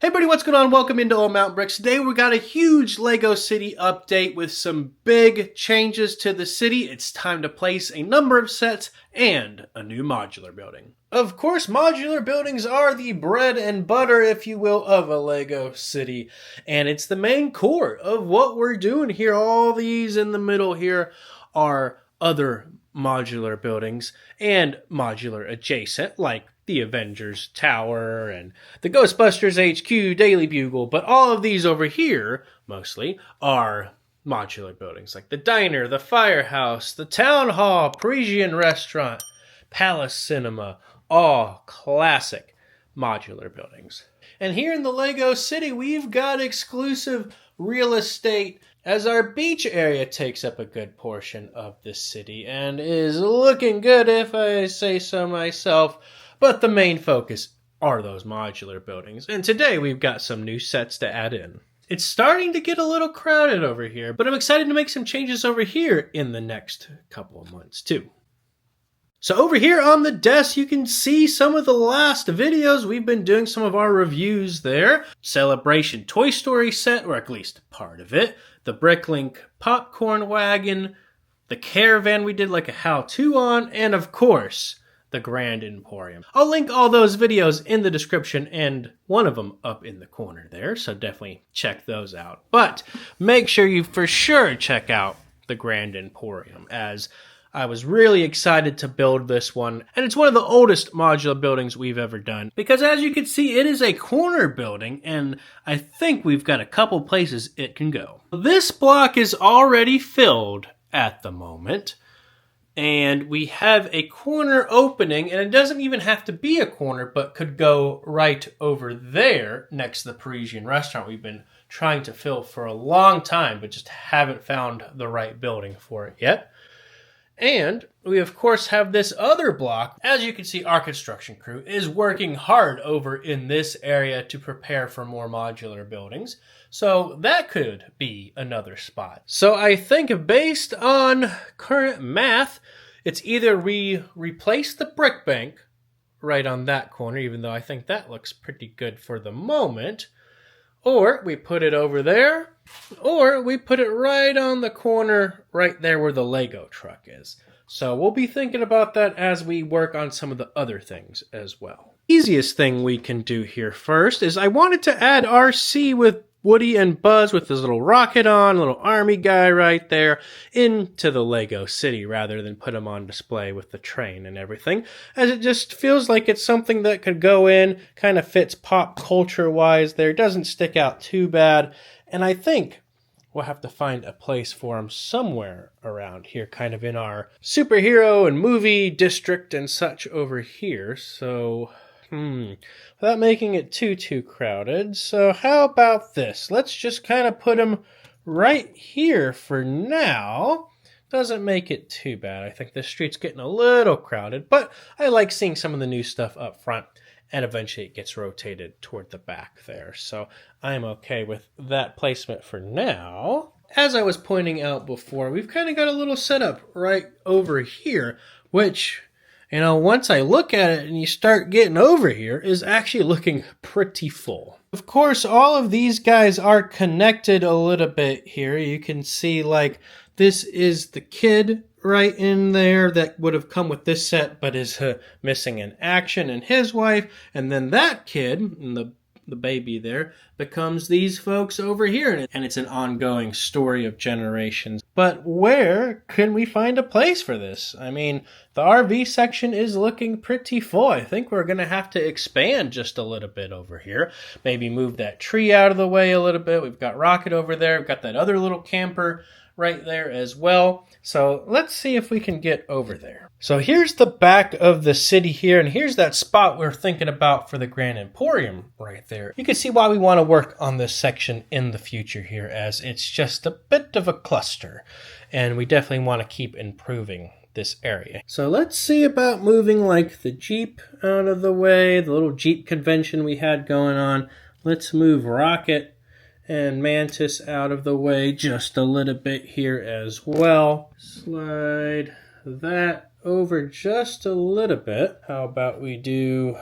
Hey buddy, what's going on? Welcome into Old Mountain Bricks. Today we got a huge LEGO City update with some big changes to the city. It's time to place a number of sets and a new modular building. Of course, modular buildings are the bread and butter, if you will, of a LEGO City. And it's the main core of what we're doing here. All these in the middle here are other modular buildings and modular adjacent, like the Avengers Tower and the Ghostbusters HQ, Daily Bugle, but all of these over here, mostly, are modular buildings, like the diner, the firehouse, the town hall, Parisian restaurant, Palace Cinema, all classic modular buildings. And here in the LEGO City, we've got exclusive real estate as our beach area takes up a good portion of this city and is looking good if I say so myself. But the main focus are those modular buildings. And today we've got some new sets to add in. It's starting to get a little crowded over here, but I'm excited to make some changes over here in the next couple of months too. So over here on the desk, you can see some of the last videos. We've been doing some of our reviews there. Celebration Toy Story set, or at least part of it. The Bricklink popcorn wagon. The caravan we did like a how-to on. And of course, the Grand Emporium. I'll link all those videos in the description and one of them up in the corner there. So definitely check those out. But make sure you for sure check out the Grand Emporium, as I was really excited to build this one, and it's one of the oldest modular buildings we've ever done, because as you can see, it is a corner building, and I think we've got a couple places it can go. This block is already filled at the moment, and we have a corner opening, and it doesn't even have to be a corner, but could go right over there next to the Parisian restaurant we've been trying to fill for a long time, but just haven't found the right building for it yet. And we, of course, have this other block. As you can see, our construction crew is working hard over in this area to prepare for more modular buildings. So that could be another spot. So I think based on current math, it's either we replace the brick bank right on that corner, even though I think that looks pretty good for the moment, or we put it over there, or we put it right on the corner right there where the Lego truck is. So we'll be thinking about that as we work on some of the other things as well. Easiest thing we can do here first is I wanted to add RC with Woody and Buzz with his little rocket on, little army guy right there, into the LEGO City rather than put him on display with the train and everything, as it just feels like it's something that could go in, kind of fits pop culture wise there, doesn't stick out too bad, and I think we'll have to find a place for him somewhere around here, kind of in our superhero and movie district and such over here, so without making it too crowded. So how about this? Let's just kind of put him right here for now. Doesn't make it too bad. I think this street's getting a little crowded, but I like seeing some of the new stuff up front, and eventually it gets rotated toward the back there. So I'm okay with that placement for now. As I was pointing out before, we've kind of got a little setup right over here, which, you know, once I look at it and you start getting over here, is actually looking pretty full. Of course, all of these guys are connected a little bit here. You can see, like, this is the kid right in there that would have come with this set, but is missing in action, and his wife. And then that kid, and the baby there, becomes these folks over here, and it's an ongoing story of generations. But where can we find a place for this? I mean, the RV section is looking pretty full. I think we're going to have to expand just a little bit over here. Maybe move that tree out of the way a little bit. We've got Rocket over there. We've got that other little camper right there as well. So let's see if we can get over there. So here's the back of the city here, and here's that spot we're thinking about for the Grand Emporium right there. You can see why we want to work on this section in the future here, as it's just a bit of a cluster, and we definitely want to keep improving this area. So let's see about moving like the Jeep out of the way, the little Jeep convention we had going on. Let's move Rocket and Mantis out of the way just a little bit here as well. Slide that over just a little bit. How about we do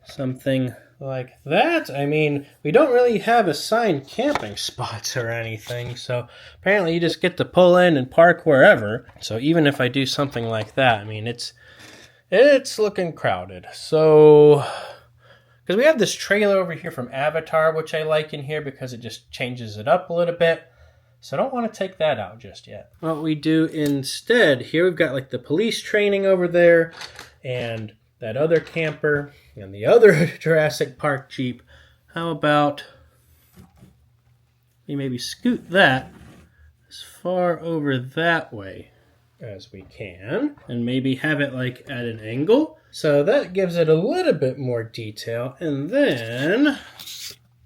something like that. I mean, we don't really have assigned camping spots or anything, so apparently you just get to pull in and park wherever. So even if I do something like that, I mean, it's looking crowded. So, because we have this trailer over here from Avatar, which I like in here because it just changes it up a little bit. So I don't want to take that out just yet. What we do instead, here we've got like the police training over there, and that other camper, and the other Jurassic Park Jeep. How about we maybe scoot that as far over that way as we can, and maybe have it like at an angle. So that gives it a little bit more detail. And then,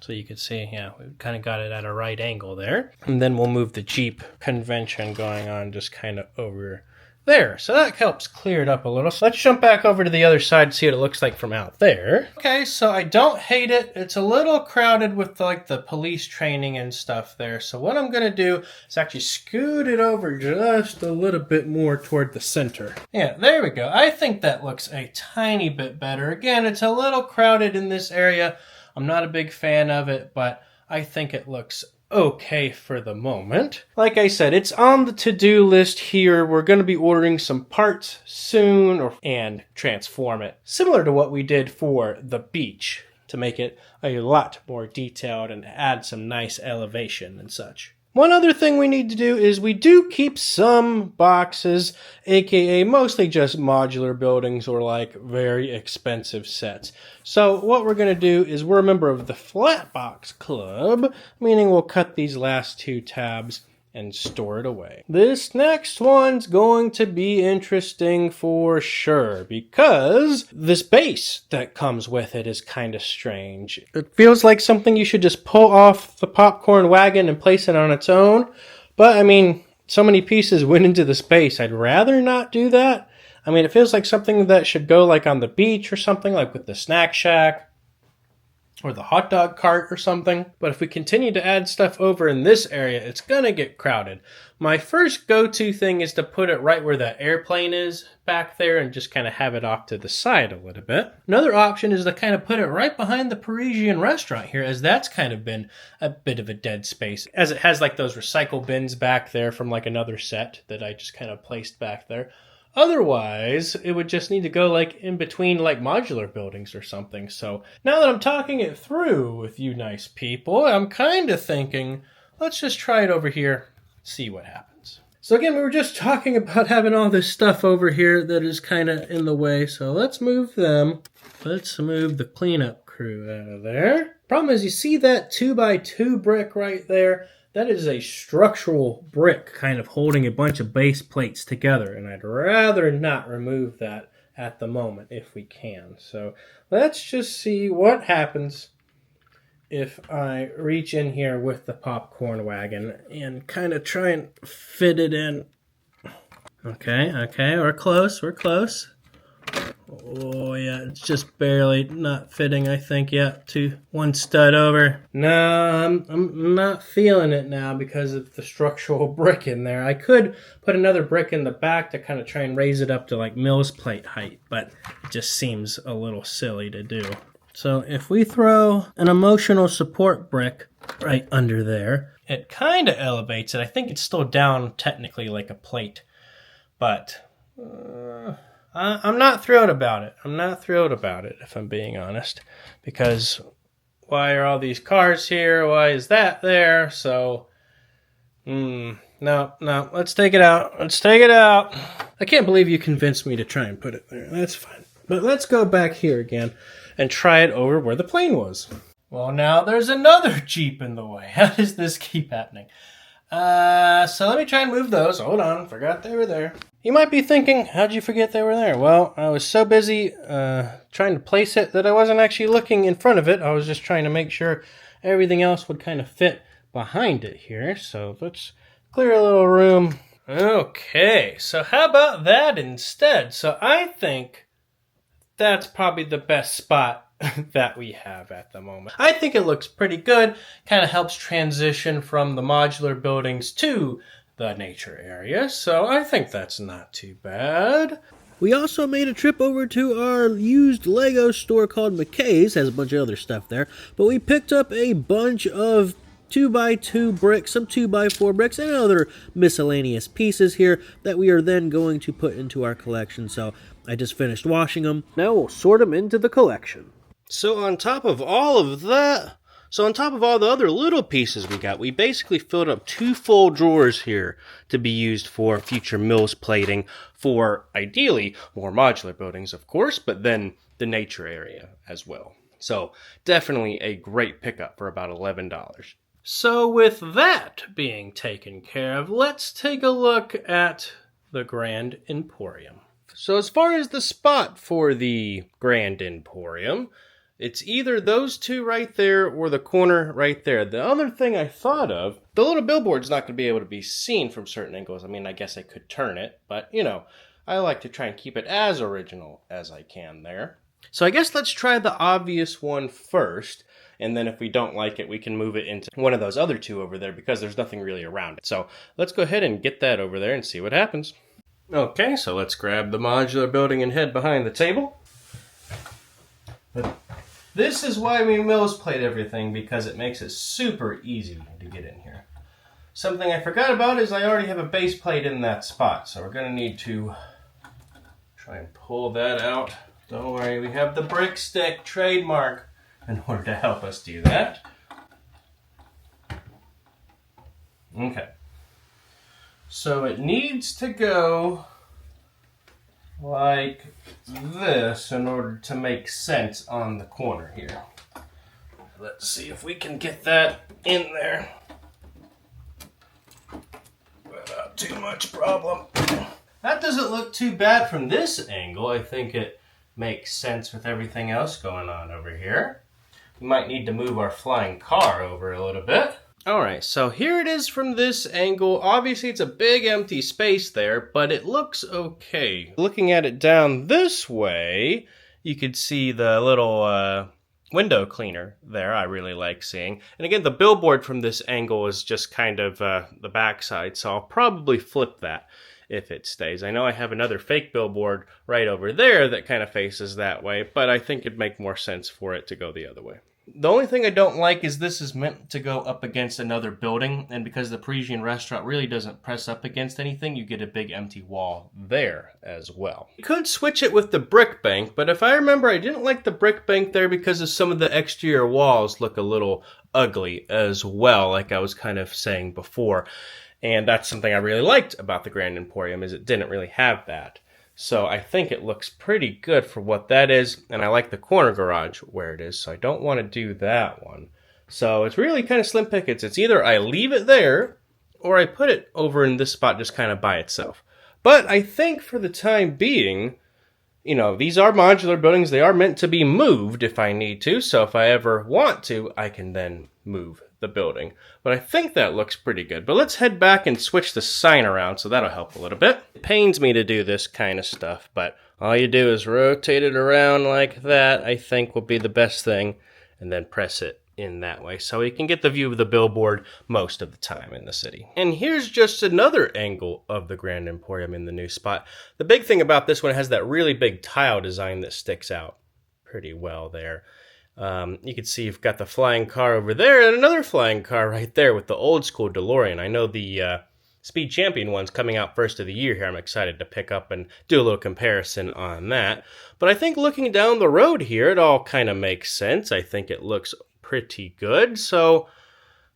so you can see, yeah, we've kind of got it at a right angle there. And then we'll move the Jeep convention going on just kind of over there. So that helps clear it up a little. So let's jump back over to the other side and see what it looks like from out there. Okay, so I don't hate it. It's a little crowded with like the police training and stuff there. So what I'm gonna do is actually scoot it over just a little bit more toward the center. Yeah, there we go. I think that looks a tiny bit better. Again, it's a little crowded in this area. I'm not a big fan of it, but I think it looks okay for the moment. Like I said, it's on the to-do list here. We're going to be ordering some parts soon and transform it, similar to what we did for the beach, to make it a lot more detailed and add some nice elevation and such. One other thing we need to do is we do keep some boxes, aka mostly just modular buildings or like very expensive sets. So what we're going to do is we're a member of the Flat Box Club, meaning we'll cut these last two tabs and store it away. This next one's going to be interesting for sure, because this base that comes with it is kind of strange. It feels like something you should just pull off the popcorn wagon and place it on its own, but I mean, so many pieces went into the space, I'd rather not do that. I mean, it feels like something that should go like on the beach or something, like with the snack shack or the hot dog cart or something. But if we continue to add stuff over in this area, it's gonna get crowded. My first go-to thing is to put it right where that airplane is back there and just kind of have it off to the side a little bit. Another option is to kind of put it right behind the Parisian restaurant here, as that's kind of been a bit of a dead space, as it has like those recycle bins back there from like another set that I just kind of placed back there. Otherwise, it would just need to go like in between like modular buildings or something. So now that I'm talking it through with you nice people, I'm kind of thinking, let's just try it over here, see what happens. So again, we were just talking about having all this stuff over here that is kind of in the way. So let's move them. Let's move the cleanup crew out of there. Problem is, you see that 2x2 brick right there? That is a structural brick kind of holding a bunch of base plates together, and I'd rather not remove that at the moment if we can. So let's just see what happens if I reach in here with the popcorn wagon and kind of try and fit it in. Okay, we're close. Oh yeah, it's just barely not fitting, I think, yet. One stud over. No, I'm not feeling it now because of the structural brick in there. I could put another brick in the back to kind of try and raise it up to like Mills plate height, but it just seems a little silly to do. So if we throw an emotional support brick right under there, it kind of elevates it. I think it's still down technically like a plate, but I'm not thrilled about it. If I'm being honest, because why are all these cars here? Why is that there? So, no, let's take it out. I can't believe you convinced me to try and put it there. That's fine. But let's go back here again and try it over where the plane was. Well, now there's another Jeep in the way. How does this keep happening? So let me try and move those. Hold on, forgot they were there. You might be thinking, how'd you forget they were there? Well, I was so busy trying to place it that I wasn't actually looking in front of it. I was just trying to make sure everything else would kind of fit behind it here. So let's clear a little room. Okay, so how about that instead? So I think that's probably the best spot that we have at the moment. I think it looks pretty good. Kind of helps transition from the modular buildings to the nature area. So I think that's not too bad. We also made a trip over to our used Lego store called McKay's. Has a bunch of other stuff there. But we picked up a bunch of 2x2 bricks, some 2x4 bricks, and other miscellaneous pieces here that we are then going to put into our collection. So I just finished washing them. Now we'll sort them into the collection. So on top of all the other little pieces we got, we basically filled up 2 full drawers here to be used for future mills plating for, ideally, more modular buildings, of course, but then the nature area as well. So definitely a great pickup for about $11. So with that being taken care of, let's take a look at the Grand Emporium. So as far as the spot for the Grand Emporium, it's either those 2 right there or the corner right there. The other thing I thought of, the little billboard's not going to be able to be seen from certain angles. I mean, I guess I could turn it, but, you know, I like to try and keep it as original as I can there. So I guess let's try the obvious one first, and then if we don't like it, we can move it into one of those other 2 over there because there's nothing really around it. So let's go ahead and get that over there and see what happens. Okay, so let's grab the modular building and head behind the table. This is why we mills plate everything, because it makes it super easy to get in here. Something I forgot about is I already have a base plate in that spot, so we're going to need to try and pull that out. Don't worry, we have the brick stick trademark in order to help us do that. Okay. So it needs to go like this in order to make sense on the corner here. Let's see if we can get that in there without too much problem. That doesn't look too bad from this angle. I think it makes sense with everything else going on over here. We might need to move our flying car over a little bit. Alright, so here it is from this angle. Obviously it's a big empty space there, but it looks okay. Looking at it down this way, you could see the little window cleaner there I really like seeing. And again, the billboard from this angle is just kind of the backside, so I'll probably flip that if it stays. I know I have another fake billboard right over there that kind of faces that way, but I think it'd make more sense for it to go the other way. The only thing I don't like is this is meant to go up against another building, and because the Parisian restaurant really doesn't press up against anything, you get a big empty wall there as well. You could switch it with the brick bank, but if I remember, I didn't like the brick bank there because of some of the exterior walls look a little ugly as well, like I was kind of saying before. And that's something I really liked about the Grand Emporium, is it didn't really have that. So I think it looks pretty good for what that is, and I like the corner garage where it is, so I don't want to do that one. So it's really kind of slim pickings. It's either I leave it there, or I put it over in this spot just kind of by itself. But I think for the time being, you know, these are modular buildings. They are meant to be moved if I need to, so if I ever want to, I can then move the building. But I think that looks pretty good. But let's head back and switch the sign around, so that'll help a little bit. It pains me to do this kind of stuff, but all you do is rotate it around like that, I think will be the best thing, and then press it in that way, so you can get the view of the billboard most of the time in the city. And here's just another angle of the Grand Emporium in the new spot. The big thing about this one, it has that really big tile design that sticks out pretty well there. You can see you've got the flying car over there and another flying car right there with the old school DeLorean. I know the Speed Champion one's coming out first of the year here. I'm excited to pick up and do a little comparison on that. But I think looking down the road here, it all kind of makes sense. I think it looks pretty good. So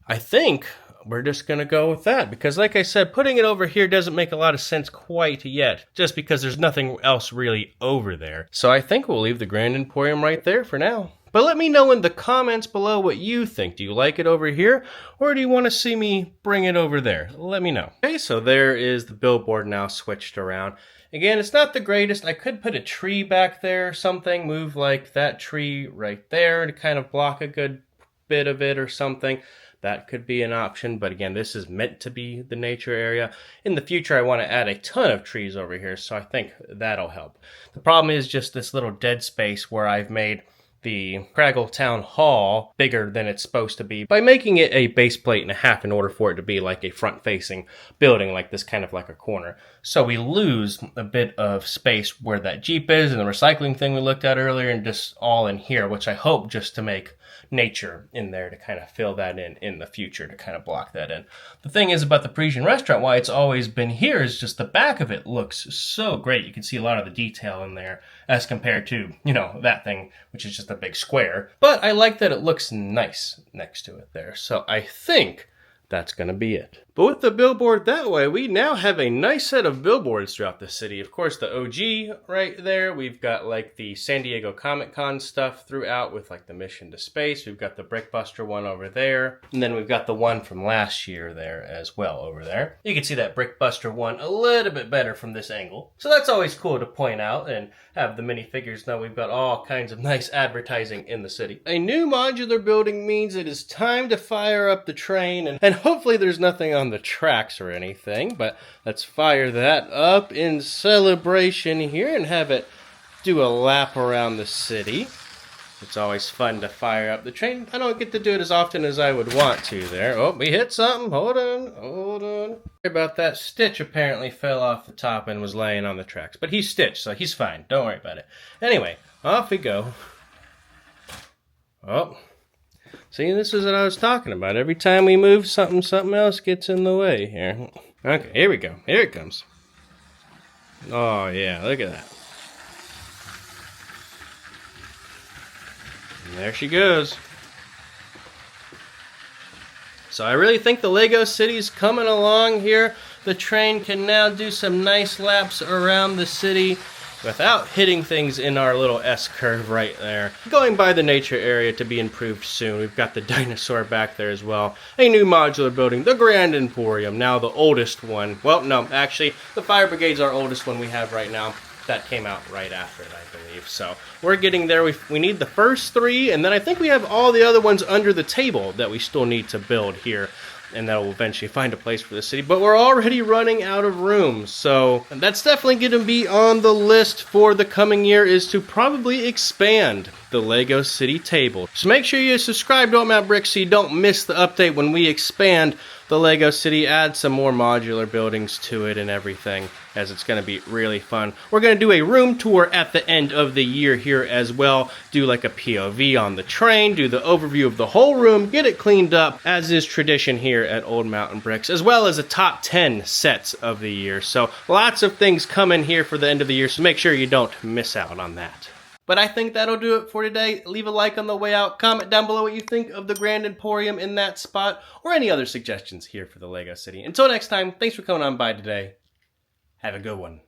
I think we're just going to go with that. Because like I said, putting it over here doesn't make a lot of sense quite yet. Just because there's nothing else really over there. So I think we'll leave the Grand Emporium right there for now. But let me know in the comments below what you think. Do you like it over here, or do you want to see me bring it over there? Let me know. Okay, so there is the billboard now switched around. Again, it's not the greatest. I could put a tree back there or something, move like that tree right there to kind of block a good bit of it or something. That could be an option, but again, this is meant to be the nature area. In the future, I want to add a ton of trees over here, so I think that'll help. The problem is just this little dead space where I've made the Craggle Town Hall bigger than it's supposed to be by making it a base plate and a half in order for it to be like a front-facing building, like this kind of like a corner. So we lose a bit of space where that Jeep is and the recycling thing we looked at earlier, and just all in here, which I hope just to make nature in there to kind of fill that in the future, to kind of block that in. The thing is about the Parisian restaurant, why it's always been here, is just the back of it looks so great. You can see a lot of the detail in there as compared to, you know, that thing, which is just a big square. But I like that it looks nice next to it there. So I think that's going to be it. But with the billboard that way, we now have a nice set of billboards throughout the city. Of course, the OG right there. We've got like the San Diego Comic-Con stuff throughout with like the Mission to Space. We've got the Brickbuster one over there. And then we've got the one from last year there as well over there. You can see that Brickbuster one a little bit better from this angle. So that's always cool to point out and have the minifigures know we've got all kinds of nice advertising in the city. A new modular building means it is time to fire up the train, and hopefully there's nothing on the tracks or anything, but let's fire that up in celebration here and have it do a lap around the city. It's always fun to fire up the train. I don't get to do it as often as I would want to there. Oh, we hit something. Hold on. Sorry about that. Stitch apparently fell off the top and was laying on the tracks, but he's Stitch, so he's fine. Don't worry about it. Anyway, off we go. Oh. See, this is what I was talking about. Every time we move, something else gets in the way here. Okay, here we go. Here it comes. Oh, yeah, look at that. And there she goes. So I really think the Lego City's coming along here. The train can now do some nice laps around the city without hitting things in our little S-curve right there. Going by the nature area to be improved soon. We've got the dinosaur back there as well. A new modular building, the Grand Emporium, now the oldest one. Well, no, actually, the Fire Brigade's our oldest one we have right now. That came out right after it, I believe. So we're getting there. We need the first three, and then I think we have all the other ones under the table that we still need to build here. And that will eventually find a place for the city. But we're already running out of room. So that's definitely going to be on the list for the coming year, is to probably expand the Lego City table. So make sure you subscribe to Old Mount Brick so you don't miss the update when we expand the Lego City, add some more modular buildings to it and everything, as it's going to be really fun. We're going to do a room tour at the end of the year here as well. Do like a POV on the train, do the overview of the whole room, get it cleaned up, as is tradition here at Old Mountain Bricks, as well as a top 10 sets of the year. So lots of things coming here for the end of the year, so make sure you don't miss out on that. But I think that'll do it for today. Leave a like on the way out. Comment down below what you think of the Grand Emporium in that spot, or any other suggestions here for the Lego City. Until next time, thanks for coming on by today. Have a good one.